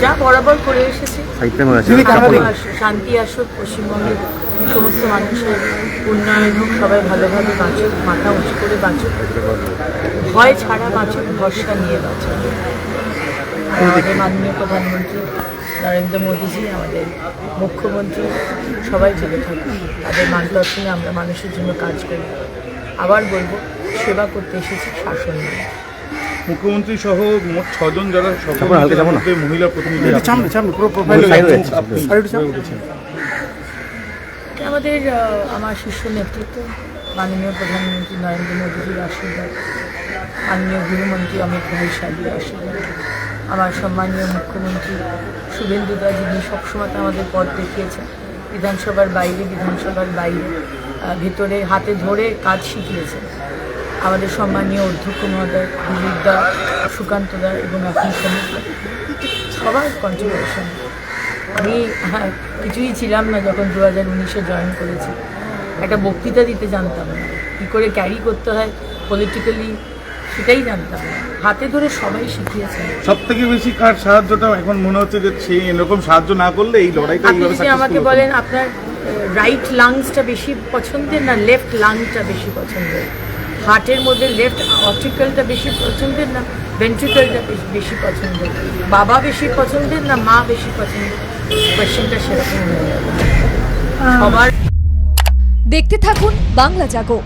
যা বরাবর করে এসেছি, শান্তি আসুক, পশ্চিমবঙ্গের সমস্ত মানুষের উন্নয়ন হোক, সবাই ভালোভাবে বাঁচুক, মাথা উঁচু করে বাঁচুক, ভয় ছাড়া বাঁচুক, ভরসা নিয়ে বাঁচুক। আমাদের মাননীয় প্রধানমন্ত্রী নরেন্দ্র মোদীজি, আমাদের মুখ্যমন্ত্রী সবাই চলে থাকুক, তাদের মার্গদর্শনে আমরা মানুষের জন্য কাজ করি। আবার বলবো, সেবা করতে এসেছি, শাসন নিয়ে। মুখ্যমন্ত্রী সহ মোট 6 জন যারা মহিলা প্রতিনিধি, আমাদের আমার শীর্ষ নেতৃত্ব মাননীয় প্রধানমন্ত্রী নরেন্দ্র মোদীজির আশীর্বাদ, মাননীয় গৃহমন্ত্রী অমিত ভাই শাহের আশীর্বাদ, আমার সম্মানীয় মুখ্যমন্ত্রী শুভেন্দুদা, যিনি সবসময় আমাদের পথ দেখিয়েছেন, বিধানসভার বাইরে ভেতরে হাতে ধরে কাজ শিখিয়েছেন, আমাদের সম্মানীয় অধ্যক্ষ মহোদয় দিলীপদা, সুকান্তদা এবং এখন সমীরদা, সবার কন্ট্রিবিউশন। আমি কিছুই ছিলাম না যখন 2019-এ জয়েন করেছি, একটা বক্তৃতা দিতে জানতাম না, কী করে ক্যারি করতে হয় পলিটিক্যালি সেটাই জানতাম না, হাতে ধরে সবাই শিখিয়েছে। সব থেকে বেশি কার সাহায্যটা এখন মনে হচ্ছে যে সেই এরকম সাহায্য না করলে এই লড়াইটা? আপনি যদি আমাকে বলেন আপনার রাইট লাংসটা বেশি পছন্দের না লেফট লাংসটা বেশি পছন্দের, হার্টের মধ্যে লেফট অর্টিকেলটা বেশি পছন্দের না ভেন্ট্রিকেলটা বেশি পছন্দের, বাবা বেশি পছন্দের না মা বেশি পছন্দের, কোয়েশ্চেনটা সেরকম হয়ে যাবে সবার। দেখতে থাকুন বাংলা জাগো।